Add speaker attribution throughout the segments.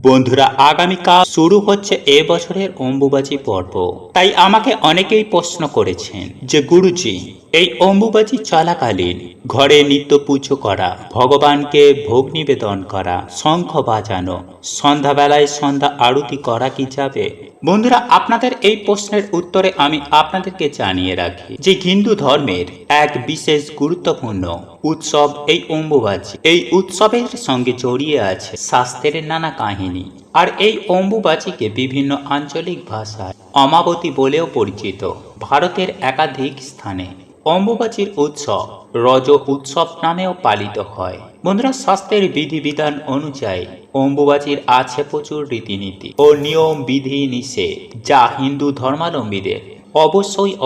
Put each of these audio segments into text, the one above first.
Speaker 1: বন্ধুরা, আগামীকাল শুরু হচ্ছে এ বছরের অম্বুবাচী পর্ব। তাই আমাকে অনেকেই প্রশ্ন করেছেন যে গুরুজি, এই অম্বুবাচী চলাকালীন ঘরে নিত্য পুজো করা, ভগবানকে ভোগ নিবেদন করা, শঙ্খ বাজানো, সন্ধ্যাবেলায় সন্ধ্যা আরতি করা কি যাবে? বন্ধুরা, আপনাদের এই প্রশ্নের উত্তরে আমি আপনাদেরকে জানিয়ে রাখি যে হিন্দু ধর্মের এক বিশেষ গুরুত্বপূর্ণ উৎসব এই অম্বুবাচী। এই উৎসবের সঙ্গে জড়িয়ে আছে শাস্ত্রের নানা কাহিনী। আর এই অম্বুবাচীকে বিভিন্ন আঞ্চলিক ভাষায় অমাবতী বলেও পরিচিত। ভারতের একাধিক স্থানে অম্বুবাচীর উৎসব রজ উৎসব নামেও পালিত হয়। বন্ধুরা, শাস্ত্রের বিধিবিধান অনুযায়ী অম্বুবাচীর আছে প্রচুর রীতিনীতি ও নিয়ম বিধি নিষেধ, যা হিন্দু ধর্মাবলম্বীদের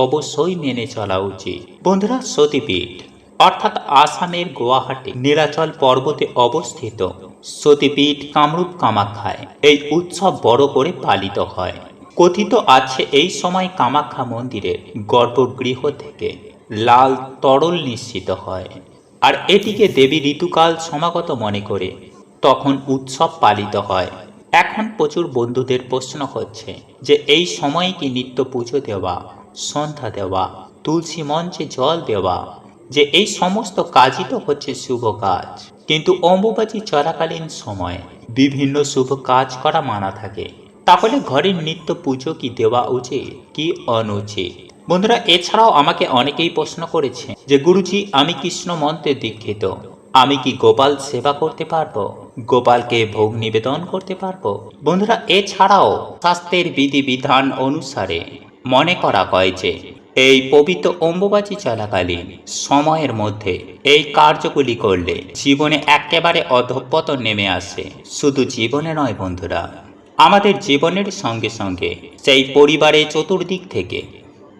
Speaker 1: অবশ্যই মেনে চলা উচিত। বন্ধুরা, সতীপীঠ অর্থাৎ আসামের গুয়াহাটি নীলাচল পর্বতে অবস্থিত সতীপীঠ কামরূপ কামাখ্যায় এই উৎসব বড় করে পালিত হয়। কথিত আছে এই সময় কামাখ্যা মন্দিরের গর্ভগৃহ থেকে লাল তরল নিঃসৃত হয়, আর এটিকে দেবী ঋতুকাল সমাগত মনে করে তখন উৎসব পালিত হয়। এখন প্রচুর বন্ধুদের প্রশ্ন হচ্ছে যে এই সময়ে কি নিত্য পুজো দেওয়া, সন্ধ্যা দেওয়া, তুলসী মঞ্চে জল দেওয়া, যে এই সমস্ত কাজই তো হচ্ছে শুভ কাজ, কিন্তু অম্বুবাচী চলাকালীন সময় বিভিন্ন শুভ কাজ করা মানা থাকে। তাহলে ঘরের নিত্য পুজো কি দেওয়া উচিত কি অনুচিত? বন্ধুরা, এছাড়াও আমাকে অনেকেই প্রশ্ন করেছে যে গুরুজি, আমি কৃষ্ণ মন্ত্রে দীক্ষিত, আমি কি গোপাল সেবা করতে পারবো, গোপালকে ভোগ নিবেদন করতে পারবো? বন্ধুরা, এছাড়াও শাস্ত্রের বিধিবিধান অনুসারে মনে করা হয় যে এই পবিত্র অম্বুবাচী চলাকালীন সময়ের মধ্যে এই কার্যগুলি করলে জীবনে একেবারে অধঃপতন নেমে আসে। শুধু জীবনে নয় বন্ধুরা, আমাদের জীবনের সঙ্গে সঙ্গে সেই পরিবারে চতুর্দিক থেকে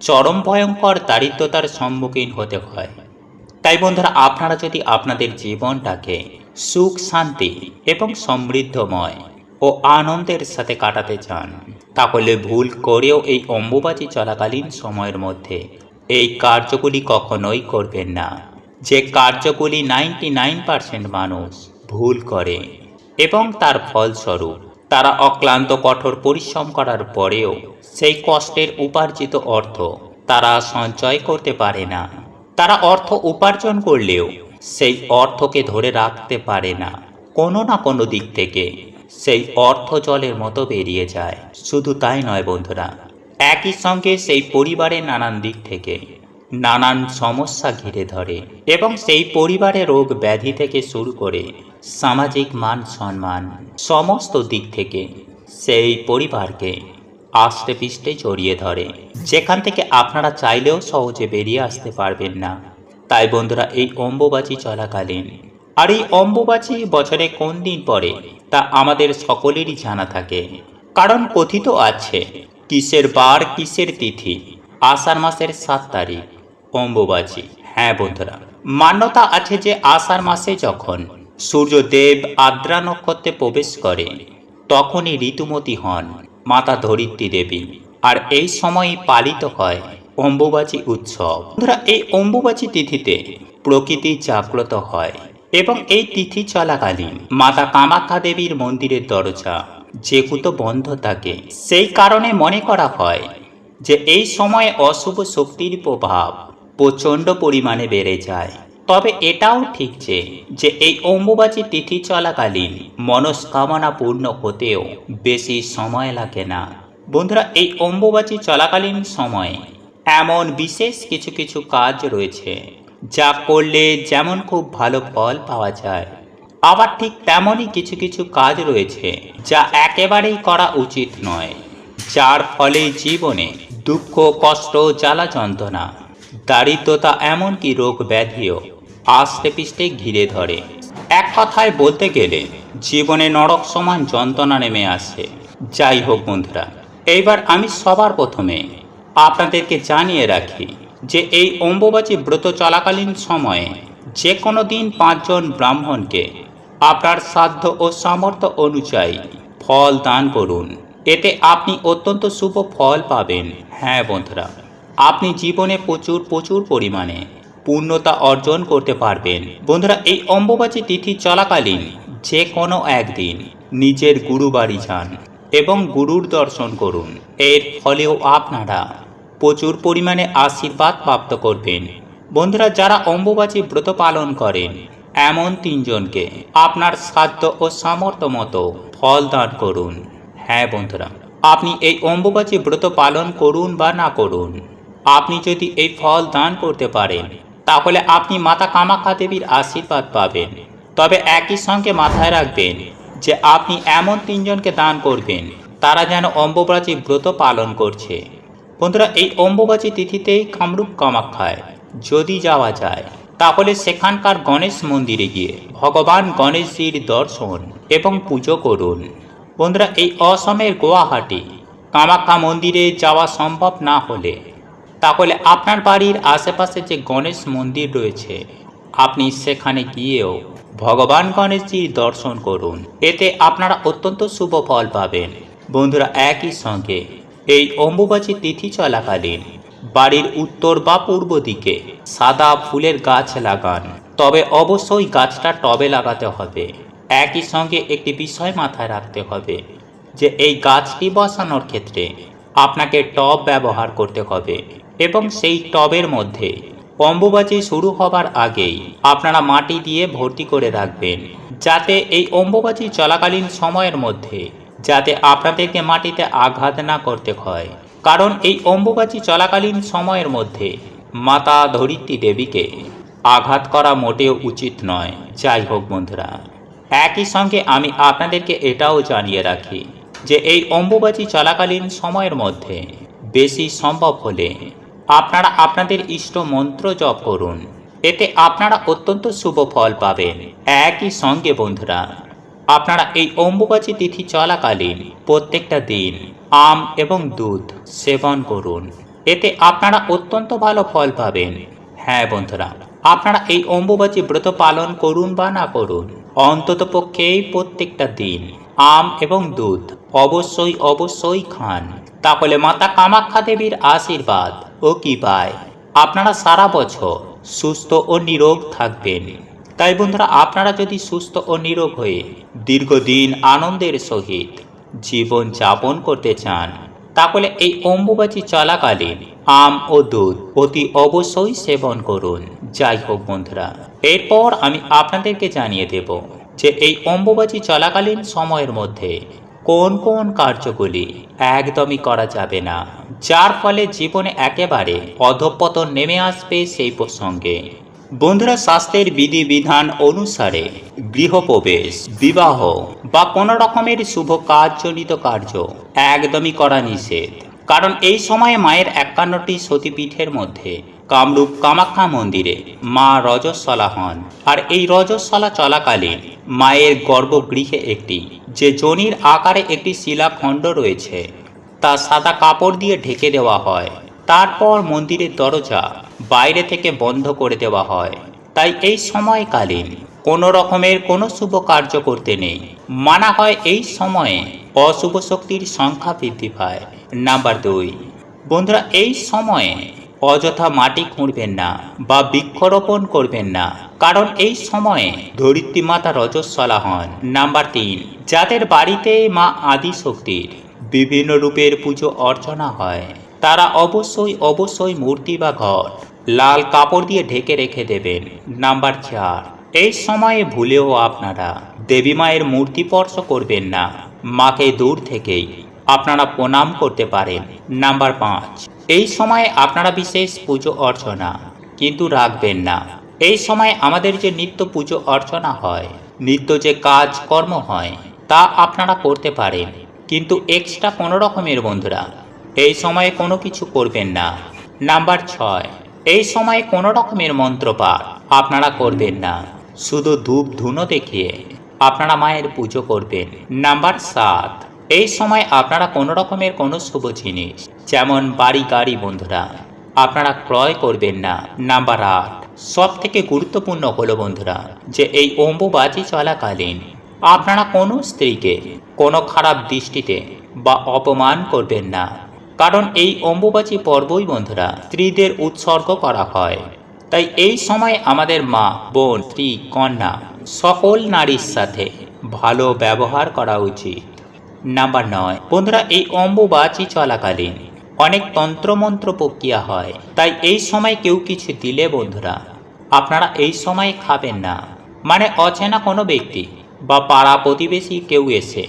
Speaker 1: চরম ভয়ঙ্কর দারিদ্রতার সম্মুখীন হতে হয়। তাই বন্ধুরা, আপনারা যদি আপনাদের জীবনটাকে সুখ শান্তি এবং সমৃদ্ধময় ও আনন্দের সাথে কাটাতে চান, তাহলে ভুল করেও এই অম্বুবাচী চলাকালীন সময়ের মধ্যে এই কার্যগুলি কখনোই করবেন না। যে কার্যগুলি 99% মানুষ ভুল করে এবং তার ফলস্বরূপ তারা অক্লান্ত কঠোর পরিশ্রম করার পরেও সেই কষ্টের উপার্জিত অর্থ তারা সঞ্চয় করতে পারে না। তারা অর্থ উপার্জন করলেও সেই অর্থকে ধরে রাখতে পারে না। কোনো না কোনো দিক থেকে সেই অর্থ জলের মতো বেরিয়ে যায়। শুধু তাই নয় বন্ধুরা, একই সঙ্গে সেই পরিবারের নানান দিক থেকে নানান সমস্যা ঘিরে ধরে এবং সেই পরিবারের রোগ ব্যাধি থেকে শুরু করে সামাজিক মান সম্মান সমস্ত দিক থেকে সেই পরিবারকে আষ্টে পিষ্টে জড়িয়ে ধরে, যেখান থেকে আপনারা চাইলেও সহজে বেরিয়ে আসতে পারবেন না। তাই বন্ধুরা, এই অম্বুবাচী চলাকালীন, আর এই অম্বুবাচী বছরে কোন দিন পড়ে তা আমাদের সকলেরই জানা থাকে, কারণ কথিত আছে কিসের বার কিসের তিথি, আষাঢ় মাসের 7 তারিখ অম্বুবাচী। হ্যাঁ বন্ধুরা, মান্যতা আছে যে আষাঢ় মাসে যখন সূর্যদেব আদ্রা নক্ষত্রে প্রবেশ করে তখনই ঋতুমতী হন মাতা ধরিত্রী দেবী, আর এই সময়ই পালিত হয় অম্বুবাচী উৎসব। বন্ধুরা, এই অম্বুবাচী তিথিতে প্রকৃতি জাগ্রত হয় এবং এই তিথি চলাকালীন মাতা কামাখ্যা দেবীর মন্দিরের দরজা যেহেতু বন্ধ থাকে, সেই কারণে মনে করা হয় যে এই সময়ে অশুভ শক্তির প্রভাব প্রচণ্ড পরিমাণে বেড়ে যায়। তবে এটাও ঠিক যে এই অম্বুবাচী তিথি চলাকালীন মনস্কামনা পূর্ণ হতেও বেশি সময় লাগে না। বন্ধুরা, এই অম্বুবাচী চলাকালীন সময়ে এমন বিশেষ কিছু কিছু কাজ রয়েছে যা করলে যেমন খুব ভালো ফল পাওয়া যায়, আবার ঠিক তেমনই কিছু কিছু কাজ রয়েছে যা একেবারেই করা উচিত নয়, যার ফলে জীবনে দুঃখ কষ্ট জ্বালা যন্ত্রণা দারিদ্রতা এমনকি রোগ ব্যাধিও আষ্টে পিষ্টে ঘিরে ধরে। এক কথায় বলতে গেলে জীবনে নরক সমান যন্ত্রণা নেমে আসে। যাই হোক বন্ধুরা, এইবার আমি সবার প্রথমে আপনাদেরকে জানিয়ে রাখি যে এই অম্বুবাচী ব্রত চলাকালীন সময়ে যে কোনো দিন 5 জন ব্রাহ্মণকে আপনার সাধ্য ও সামর্থ্য অনুযায়ী ফল দান করুন। এতে আপনি অত্যন্ত শুভ ফল পাবেন। হ্যাঁ বন্ধুরা, আপনি জীবনে প্রচুর পরিমাণে পূর্ণতা অর্জন করতে পারবেন। বন্ধুরা, এই অম্বুবাচী তিথি চলাকালীন যে কোনো একদিন নিজের গুরু বাড়ি যান এবং গুরুর দর্শন করুন। এর ফলেও আপনারা প্রচুর পরিমাণে আশীর্বাদ প্রাপ্ত করবেন। বন্ধুরা, যারা অম্বুবাচী ব্রত পালন করেন এমন 3 জনকে আপনার সাধ্য ও সামর্থ্য মতো ফল দান করুন। হ্যাঁ বন্ধুরা, আপনি এই অম্বুবাচী ব্রত পালন করুন বা না করুন, আপনি যদি এই ফল দান করতে পারেন তাহলে আপনি মাতা কামাখ্যা দেবীর আশীর্বাদ পাবেন। তবে একই সঙ্গে মাথায় রাখবেন যে আপনি এমন 3 জনকে দান করবেন তারা যেন অম্বুবাচী ব্রত পালন করছে। বন্ধুরা, এই অম্বুবাচী তিথিতেই কামরূপ কামাখ্যায় যদি যাওয়া যায় তাহলে সেখানকার গণেশ মন্দিরে গিয়ে ভগবান গণেশজির দর্শন এবং পুজো করুন। বন্ধুরা, এই অসমের গুয়াহাটি কামাখ্যা মন্দিরে যাওয়া সম্ভব না হলে তাহলে আপনার বাড়ির আশেপাশে যে গণেশ মন্দির রয়েছে আপনি সেখানে গিয়েও ভগবান গণেশজির দর্শন করুন। এতে আপনারা অত্যন্ত শুভ ফল পাবেন। বন্ধুরা, একই সঙ্গে এই অম্বুবাচী তিথি চলাকালীন বাড়ির উত্তর বা পূর্ব দিকে সাদা ফুলের গাছ লাগান, তবে অবশ্যই গাছটা টবে লাগাতে হবে। একই সঙ্গে একটি বিষয় মাথায় রাখতে হবে যে এই গাছটি বসানোর ক্ষেত্রে আপনাকে টব ব্যবহার করতে হবে এবং সেই টবের মধ্যে অম্বুবাচী শুরু হবার আগেই আপনারা মাটি দিয়ে ভর্তি করে রাখবেন, যাতে এই অম্বুবাচী চলাকালীন সময়ের মধ্যে যাতে আপনাদেরকে মাটিতে আঘাত না করতে হয়। কারণ এই অম্বুবাচী চলাকালীন সময়ের মধ্যে মাতা ধরিত্রী দেবীকে আঘাত করা মোটেও উচিত নয়। যাই হোক বন্ধুরা, একই সঙ্গে আমি আপনাদেরকে এটাও জানিয়ে রাখি যে এই অম্বুবাচী চলাকালীন সময়ের মধ্যে বেশি সম্ভব হলে আপনারা আপনাদের ইষ্ট মন্ত্র জপ করুন। এতে আপনারা অত্যন্ত শুভ ফল পাবেন। একই সঙ্গে বন্ধুরা, আপনারা এই অম্বুবাচী তিথি চলাকালীন প্রত্যেকটা দিন আম এবং দুধ সেবন করুন। এতে আপনারা অত্যন্ত ভালো ফল পাবেন। হ্যাঁ বন্ধুরা, আপনারা এই অম্বুবাচী ব্রত পালন করুন বা না করুন, অন্তত পক্ষেই প্রত্যেকটা দিন আম এবং দুধ অবশ্যই খান। তাহলে মাতা কামাখ্যা দেবীর আশীর্বাদ ও কৃপায় আপনারা সারা বছর সুস্থ ও নিরোগ থাকবেন। তাই বন্ধুরা, আপনারা যদি সুস্থ ও নিরোগ হয়ে দীর্ঘদিন আনন্দের সহিত জীবন যাপন করতে চান তাহলে এই অম্বুবাচী চলাকালীন আম ও দুধ অতি অবশ্যই সেবন করুন। যাই হোক বন্ধুরা, এরপর আমি আপনাদেরকে জানিয়ে দেব যে এই অম্বুবাচী চলাকালীন সময়ের মধ্যে কোন কোন কার্যগুলি একদমই করা যাবে না, যার ফলে জীবনে একেবারে অধঃপতন নেমে আসবে সেই প্রসঙ্গে। বন্ধুরা, স্বাস্থ্যের বিধিবিধান অনুসারে গৃহপ্রবেশ, বিবাহ বা কোনো রকমের শুভ কাজজনিত কার্য একদমই করা নিষেধ। কারণ এই সময়ে মায়ের 51টি সতীপীঠের মধ্যে কামরূপ কামাখ্যা মন্দিরে মা রজস্বলা হন। আর এই রজস্বলা চলাকালীন মায়ের গর্ভগৃহে একটি যে যোনির আকারে একটি শিলাখণ্ড রয়েছে তা সাদা কাপড় দিয়ে ঢেকে দেওয়া হয়। তারপর মন্দিরের দরজা বাইরে থেকে বন্ধ করে দেওয়া হয়। তাই এই সময়কালীন কোনো রকমের কোনো শুভ কার্য করতে নেই। মানা হয় এই সময়ে অশুভ শক্তির সংখ্যা বৃদ্ধি পায়। নাম্বার 2, বন্ধুরা, এই সময়ে অযথা মাটি খুঁড়বেন না বা বৃক্ষরোপণ করবেন না, কারণ এই সময়ে ধরিত্রী মাতা রজস্বলা হন। নাম্বার 3, যাদের বাড়িতে মা আদি শক্তির বিভিন্ন রূপের পুজো অর্চনা হয় তারা অবশ্যই মূর্তি বা ঘর লাল কাপড় দিয়ে ঢেকে রেখে দেবেন। নাম্বার 4, এই সময়ে ভুলেও আপনারা দেবী মায়ের মূর্তি স্পর্শ করবেন না, মাকে দূর থেকেই আপনারা প্রণাম করতে পারেন। নাম্বার 5, এই সময়ে আপনারা বিশেষ পুজো অর্চনা কিন্তু রাখবেন না। এই সময় আমাদের যে নিত্য পুজো অর্চনা হয়, নিত্য যে কাজকর্ম হয় তা আপনারা করতে পারেন, কিন্তু এক্সট্রা কোনো রকমের বন্ধুরা এই সময়ে কোনো কিছু করবেন না। নাম্বার 6, এই সময়ে কোনো রকমের মন্ত্রপাঠ আপনারা করবেন না, শুধু ধূপ ধুনো দেখিয়ে আপনারা মায়ের পুজো করবেন। নাম্বার 7, এই সময় আপনারা কোনো রকমের কোনো শুভ জিনিস যেমন বাড়ি গাড়ি বন্ধুরা আপনারা ক্রয় করবেন না। নাম্বার 8, সব থেকে গুরুত্বপূর্ণ হলো বন্ধুরা যে এই অম্বুবাচী চলাকালীন আপনারা কোনো স্ত্রীকে কোনো খারাপ দৃষ্টিতে বা অপমান করবেন না, কারণ এই অম্বুবাচী পর্বই বন্ধুরা স্ত্রীদের উৎসর্গ করা হয়। তাই এই সময় আমাদের মা, বোন, স্ত্রী, কন্যা সকল নারীর সাথে ভালো ব্যবহার করা উচিত। নাম্বার 9, বন্ধুরা এই অম্বুবাচী চলাকালীন অনেক তন্ত্রমন্ত্র প্রক্রিয়া হয়, তাই এই সময় কেউ কিছু দিলে বন্ধুরা আপনারা এই সময় খাবেন না। মানে অচেনা কোনো ব্যক্তি বা পাড়া প্রতিবেশী কেউ এসে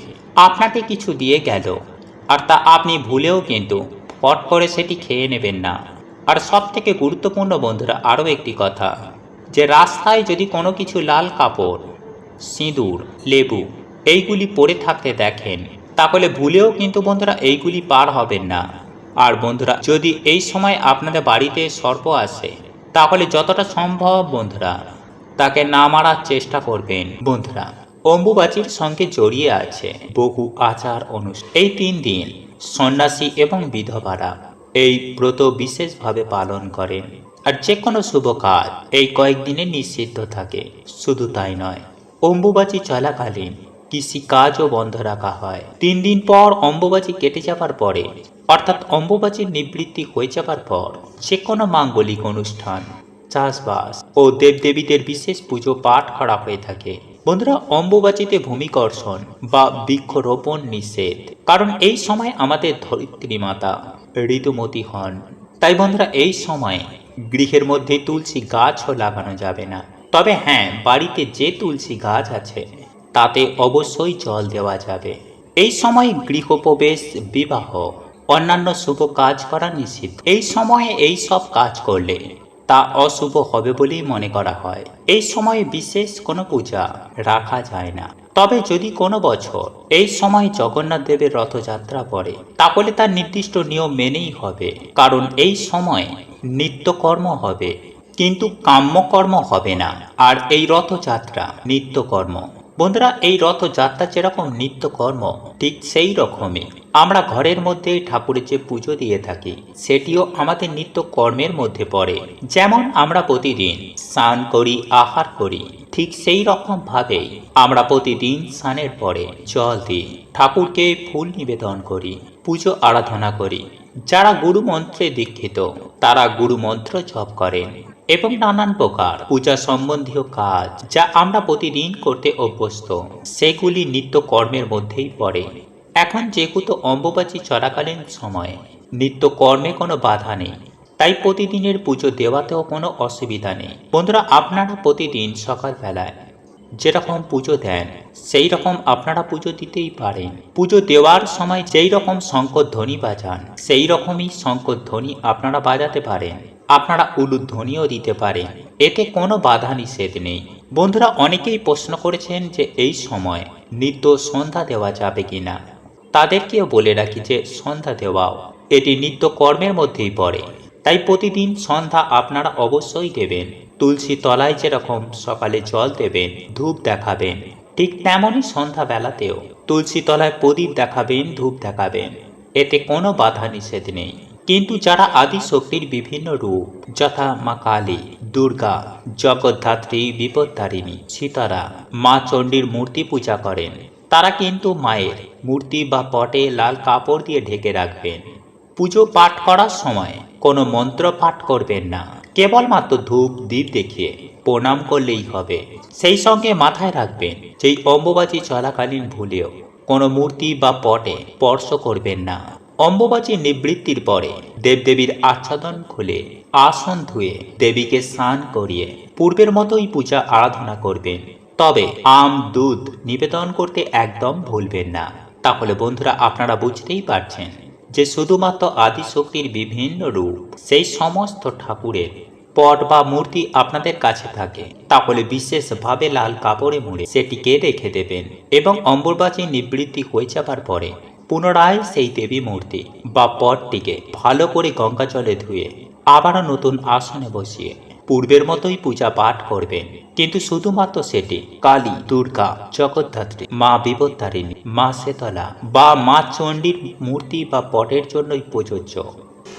Speaker 1: আপনাকে কিছু দিয়ে গেল, আর তা আপনি ভুলেও কিন্তু পট করে সেটি খেয়ে নেবেন না। আর সব থেকে গুরুত্বপূর্ণ বন্ধুরা আরও একটি কথা, যে রাস্তায় যদি কোনো কিছু লাল কাপড়, সিঁদুর, লেবু এইগুলি পড়ে থাকতে দেখেন, তাহলে ভুলেও কিন্তু বন্ধুরা এইগুলি পার হবেন না। আর বন্ধুরা যদি এই সময় আপনাদের বাড়িতে সর্প আসে, তাহলে যতটা সম্ভব বন্ধুরা তাকে না মারার চেষ্টা করবেন। বন্ধুরা অম্বুবাচীর সঙ্গে জড়িয়ে আছে বহু আচার অনুষ্ঠান। এই 3 দিন সন্ন্যাসী এবং বিধবারা এই ব্রত বিশেষভাবে পালন করেন, আর যে কোনো শুভ কাজ এই কয়েকদিনে নিষিদ্ধ থাকে। শুধু তাই নয়, অম্বুবাচী চলাকালীন কৃষিকাজও বন্ধ রাখা হয়। 3 দিন পর অম্বুবাচী কেটে যাবার পরে, অর্থাৎ অম্বুবাচীর নিবৃত্তি হয়ে যাবার পর যে কোনো মাঙ্গলিক অনুষ্ঠান, চাষবাস ও দেবদেবীদের বিশেষ পুজো পাঠ করা হয়ে থাকে। বন্ধুরা অম্বুবাচীতে ভূমিকর্ষণ বা বৃক্ষরোপণ নিষেধ, কারণ এই সময় আমাদের ধরিত্রী মাতা ঋতুমতী হন। তাই বন্ধুরা এই সময় গৃহের মধ্যে তুলসী গাছও লাগানো যাবে না। তবে হ্যাঁ, বাড়িতে যে তুলসী গাছ আছে তাতে অবশ্যই জল দেওয়া যাবে। এই সময় গৃহপ্রবেশ, বিবাহ, অন্যান্য শুভ কাজ করা নিষিদ্ধ। এই সময়ে এই সব কাজ করলে তা অশুভ হবে বলেই মনে করা হয়। এই সময়ে বিশেষ কোনো পূজা রাখা যায় না। তবে যদি কোনো বছর এই সময় জগন্নাথ দেবের রথযাত্রা পড়ে, তাহলে তার নির্দিষ্ট নিয়ম মেনেই হবে, কারণ এই সময় নিত্যকর্ম হবে কিন্তু কাম্যকর্ম হবে না। আর এই রথযাত্রা নিত্যকর্ম। বন্ধুরা এই রথযাত্রা যেরকম নিত্যকর্ম, ঠিক সেই রকমই আমরা ঘরের মধ্যে ঠাকুরের যে পুজো দিয়ে থাকি সেটিও আমাদের নিত্যকর্মের মধ্যে পড়ে। যেমন আমরা প্রতিদিন স্নান করি, আহার করি, ঠিক সেই রকম ভাবেই আমরা প্রতিদিন স্নানের পরে জল দিই, ঠাকুরকে ফুল নিবেদন করি, পুজো আরাধনা করি। যারা গুরু মন্ত্রে দীক্ষিত তারা গুরু মন্ত্র জপ করেন এবং নানান প্রকার পূজা সম্বন্ধীয় কাজ যা আমরা প্রতিদিন করতে অভ্যস্ত, সেগুলি নিত্য কর্মের মধ্যেই পড়ে। এখন যেহেতু অম্বুবাচী চলাকালীন সময়ে নিত্য কর্মে কোনো বাধা নেই, তাই প্রতিদিনের পুজো দেওয়াতেও কোনো অসুবিধা নেই। বন্ধুরা আপনারা প্রতিদিন সকালবেলায় যেরকম পুজো দেন সেই রকম আপনারা পুজো দিতেই পারেন। পুজো দেওয়ার সময় যেই রকম শঙ্করধ্বনি বাজান সেই রকমই শঙ্করধ্বনি আপনারা বাজাতে পারেন। আপনারা উলুধ্বনিও দিতে পারেন, এতে কোনো বাধা নিষেধ নেই। বন্ধুরা অনেকেই প্রশ্ন করেছেন যে এই সময় নিত্য সন্ধ্যা দেওয়া যাবে কিনা। তাদেরকেও বলে রাখি যে সন্ধ্যা দেওয়াও এটি নিত্য কর্মের মধ্যেই পড়ে। তাই প্রতিদিন সন্ধ্যা আপনারা অবশ্যই দেবেন। তুলসী তলায় যেরকম সকালে জল দেবেন, ধূপ দেখাবেন, ঠিক তেমনই সন্ধ্যা বেলাতেও তুলসী তলায় প্রদীপ দেখাবেন, ধূপ দেখাবেন, এতে কোনো বাধা নিষেধ নেই। কিন্তু যারা আদি শক্তির বিভিন্ন রূপ যথা মা কালী, দুর্গা, জগদ্ধাত্রী, বিপত্তারিণী, সীতারা, মা চণ্ডীর মূর্তি পূজা করেন, তারা কিন্তু মায়ের মূর্তি বা পটে লাল কাপড় দিয়ে ঢেকে রাখবেন। পুজো পাঠ করার সময় কোনো মন্ত্র পাঠ করবেন না, কেবলমাত্র ধূপ দ্বীপ দেখিয়ে প্রণাম করলেই হবে। সেই সঙ্গে মাথায় রাখবেন যেই অম্বুবাচী চলাকালীন ভুলেও কোনো মূর্তি বা পটে স্পর্শ করবেন না। অম্বুবাচী নিবৃত্তির পরে দেবদেবীর আচ্ছাদন খুলে আসন ধুয়ে দেবীকে স্নান করিয়ে পূর্বের মতোই পূজা আরাধনা করবেন। তবে আম দুধ নিবেদন করতে একদম ভুলবেন না। তাহলে বন্ধুরা আপনারা বুঝতেই পারছেন যে শুধুমাত্র আদিশক্তির বিভিন্ন রূপ সেই সমস্ত ঠাকুরের পট বা মূর্তি আপনাদের কাছে থাকে, তাহলে বিশেষভাবে লাল কাপড়ে মুড়ে সেটিকে রেখে দেবেন এবং অম্বুবাচী নিবৃত্তি হয়ে যাবার পরে পুনরায় সেই দেবী মূর্তি বা পটটিকে ভালো করে গঙ্গা জলে ধুয়ে আবারও নতুন আসনে বসিয়ে পূর্বের মতোই পূজা পাঠ করবেন। কিন্তু শুধুমাত্র সেটি কালী, দুর্গা, জগদ্ধাত্রী, মা বিপত্তারিণী, মা শীতলা বা মা চণ্ডীর মূর্তি বা পটের জন্যই প্রযোজ্য।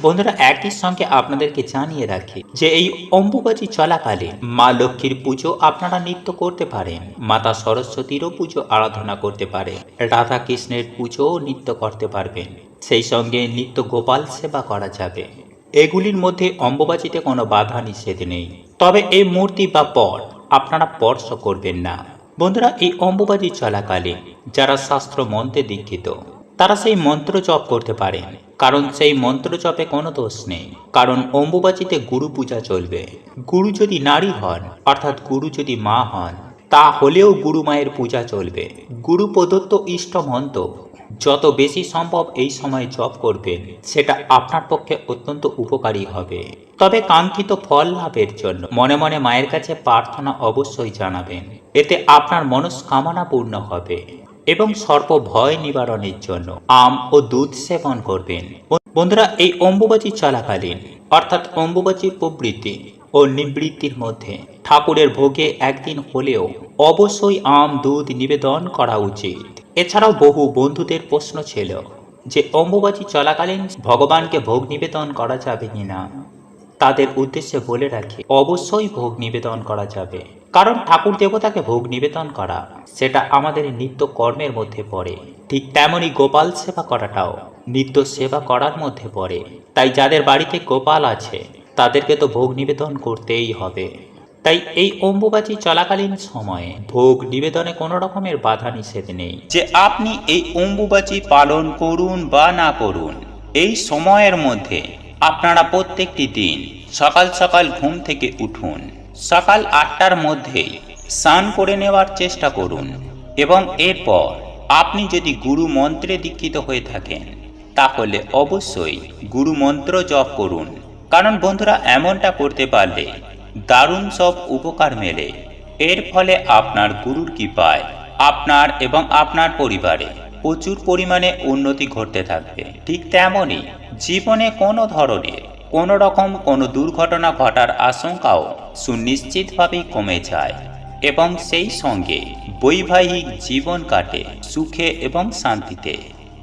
Speaker 1: বন্ধুরা একই সঙ্গে আপনাদেরকে জানিয়ে রাখি যে এই অম্বুবাচী চলাকালীন মা লক্ষ্মীর পুজো আপনারা নিত্য করতে পারেন, মাতা সরস্বতীরও পুজো আরাধনা করতে পারেন, রাধা কৃষ্ণের পুজোও নিত্য করতে পারবেন, সেই সঙ্গে নিত্য গোপাল সেবা করা যাবে। এগুলির মধ্যে অম্বুবাচীতে কোনো বাধা নিষেধ নেই। তবে এই মূর্তি বা পট আপনারা স্পর্শ করবেন না। বন্ধুরা, এই অম্বুবাচী চলাকালীন যারা শাস্ত্র মন্ত্রে দীক্ষিত তারা সেই মন্ত্র জপ করতে পারেন, কারণ সেই মন্ত্র জপে কোনো দোষ নেই। কারণ অম্বুবাচীতে গুরু পূজা চলবে। গুরু যদি নারী হন, অর্থাৎ গুরু যদি মা হন, তা হলেও গুরু মায়ের পূজা চলবে। গুরু প্রদত্ত ইষ্ট মন্ত্র যত বেশি সম্ভব এই সময় জপ করবেন, সেটা আপনার পক্ষে অত্যন্ত উপকারী হবে। তবে কাঙ্ক্ষিত ফল লাভের জন্য মনে মনে মায়ের কাছে প্রার্থনা অবশ্যই জানাবেন, এতে আপনার মনস্কামনা পূর্ণ হবে। এবং সর্প ভয় নিবারণের জন্য আম ও দুধ সেবন করবেন। বন্ধুরা, এই অম্বুবাচী চলাকালীন অর্থাৎ অম্বুবাচীর প্রবৃত্তি ও নিবৃত্তির মধ্যে ঠাকুরের ভোগে একদিন হলেও অবশ্যই আম দুধ নিবেদন করা উচিত। এছাড়াও বহু বন্ধুদের প্রশ্ন ছিল যে অম্বুবাচী চলাকালীন ভগবানকে ভোগ নিবেদন করা যাবে কিনা। তাদের উদ্দেশ্যে বলে রাখি, অবশ্যই ভোগ নিবেদন করা যাবে। কারণ ঠাকুর দেবতাকে ভোগ নিবেদন করা সেটা আমাদের নিত্য কর্মের মধ্যে পড়ে। ঠিক তেমনি গোপাল সেবা করাটাও নিত্য সেবা করার মধ্যে পড়ে। তাই যাদের বাড়িতে গোপাল আছে তাদেরকে তো ভোগ নিবেদন করতেই হবে। তাই এই অম্বুবাচী চলাকালীন সময়ে ভোগ নিবেদনে কোনো রকমের বাধা নিষেধ নেই। যে আপনি এই অম্বুবাচী পালন করুন বা না করুন, এই সময়ের মধ্যে আপনারা প্রত্যেকটি দিন সকাল সকাল ঘুম থেকে উঠুন। সকাল 8টার মধ্যেই স্নান করে নেওয়ার চেষ্টা করুন এবং এরপর আপনি যদি গুরু মন্ত্রে দীক্ষিত হয়ে থাকেন তাহলে অবশ্যই গুরু মন্ত্র জপ করুন। কারণ বন্ধুরা, এমনটা করতে পারলে দারুণ সব উপকার মেলে। এর ফলে আপনার গুরুর কৃপায় আপনার এবং আপনার পরিবারে প্রচুর পরিমাণে উন্নতি ঘটতে থাকবে। ঠিক তেমনই জীবনে কোনো ধরনের কোনো রকম কোনো দুর্ঘটনা ঘটার আশঙ্কাও সুনিশ্চিতভাবেই কমে যায় এবং সেই সঙ্গে বৈবাহিক জীবন কাটে সুখে এবং শান্তিতে।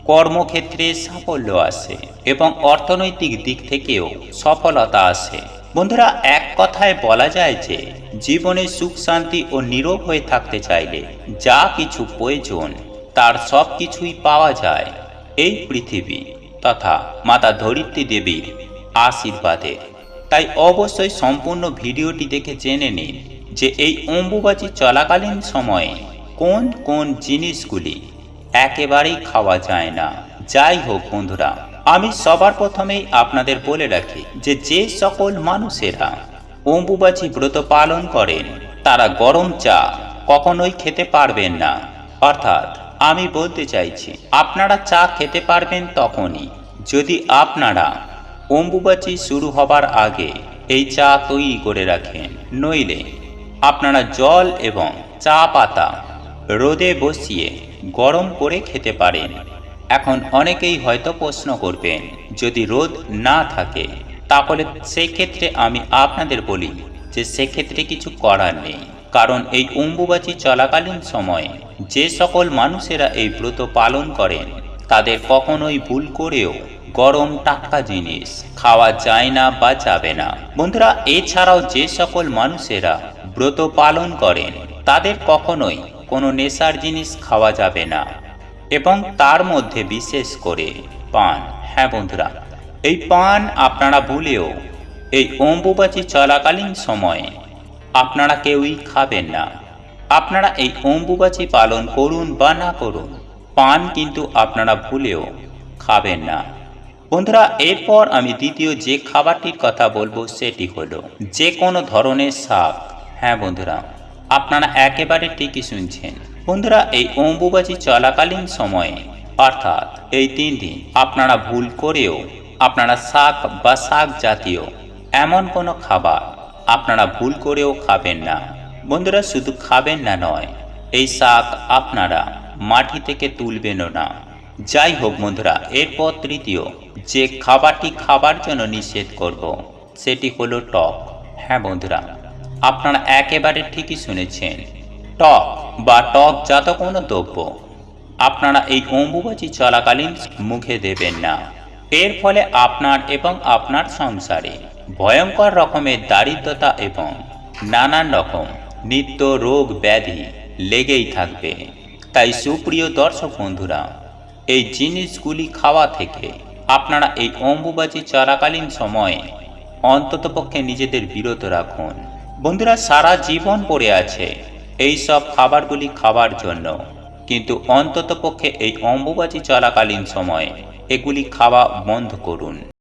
Speaker 1: কর্মক্ষেত্রে সাফল্য আসে এবং অর্থনৈতিক দিক থেকেও সফলতা আসে। বন্ধুরা, এক কথায় বলা যায় যে জীবনে সুখ শান্তি ও নীরব হয়ে থাকতে চাইলে যা কিছু প্রয়োজন তার সব কিছুই পাওয়া যায় এই পৃথিবী তথা মাতা ধরিত্রী দেবীর আশীর্বাদে। তাই অবশ্যই সম্পূর্ণ ভিডিওটি দেখে জেনে নিন যে এই অম্বুবাচী চলাকালীন সময়ে কোন কোন জিনিসগুলি একেবারেই খাওয়া যায় না। যাই হোক বন্ধুরা, আমি সবার প্রথমেই আপনাদের বলে রাখি যে যে সকল মানুষেরা অম্বুবাচী ব্রত পালন করেন তারা গরম চা কখনোই খেতে পারবেন না। অর্থাৎ আমি বলতে চাইছি, আপনারা চা খেতে পারবেন তখনই যদি আপনারা অম্বুবাচী শুরু হবার আগে এই চা তৈরি করে রাখেন। নইলে আপনারা জল এবং চা পাতা রোদে বসিয়ে গরম করে খেতে পারেন। এখন অনেকেই হয়তো প্রশ্ন করবেন, যদি রোদ না থাকে তাহলে সেক্ষেত্রে আমি আপনাদের বলি যে সেক্ষেত্রে কিছু করার নেই। কারণ এই অম্বুবাচী চলাকালীন সময়ে যে সকল মানুষেরা এই ব্রত পালন করেন তাদের কখনোই ভুল করেও গরম টাটকা জিনিস খাওয়া যায় না বা যাবে না। বন্ধুরা, এছাড়াও যে সকল মানুষেরা ব্রত পালন করেন তাদের কখনোই কোনো নেশার জিনিস খাওয়া যাবে না এবং তার মধ্যে বিশেষ করে পান। হ্যাঁ বন্ধুরা, এই পান আপনারা ভুলেও এই অম্বুবাচী চলাকালীন সময়ে আপনারা কেউই খাবেন না। আপনারা এই অম্বুবাচী পালন করুন বা না করুন, পান কিন্তু আপনারা ভুলেও খাবেন না। বন্ধুরা, এরপর আমি দ্বিতীয় যে খাবারটির কথা বলবো সেটি হলো যে কোনো ধরনের শাক। হ্যাঁ বন্ধুরা, আপনারা একেবারে ঠিকই শুনছেন। বন্ধুরা, এই অম্বুবাচী চলাকালীন সময়ে অর্থাৎ এই 3 দিন আপনারা ভুল করেও আপনারা শাক বা শাক জাতীয় এমন কোনো খাবার আপনারা ভুল করেও খাবেন না। বন্ধুরা, শুধু খাবেন না নয়, এই শাক আপনারা মাটি থেকে তুলবেনও না। যাই হোক বন্ধুরা, এরপর তৃতীয় যে খাবারটি খাবার জন্য নিষেধ করব সেটি হলো টক। হ্যাঁ বন্ধুরা, আপনারা একেবারে ঠিকই শুনেছেন, টক বা টকজাত কোনো দ্রব্য আপনারা এই অম্বুবাচী চলাকালীন মুখে দেবেন না। এর ফলে আপনার এবং আপনার সংসারে ভয়ঙ্কর রকমের দারিদ্রতা এবং নানান রকম নিত্য রোগ ব্যাধি লেগেই থাকবে। তাই সুপ্রিয় দর্শক বন্ধুরা, এই জিনিসগুলি খাওয়া থেকে আপনারা এই অম্বুবাচী চলাকালীন সময়ে অন্ততপক্ষে নিজেদের বিরত রাখুন। বন্ধুরা, সারা জীবন পড়ে আছে এই সব খাবারগুলি খাবার জন্য, কিন্তু অন্ততপক্ষে এই অম্বুবাচী চলাকালীন সময়ে এগুলি খাওয়া বন্ধ করুন।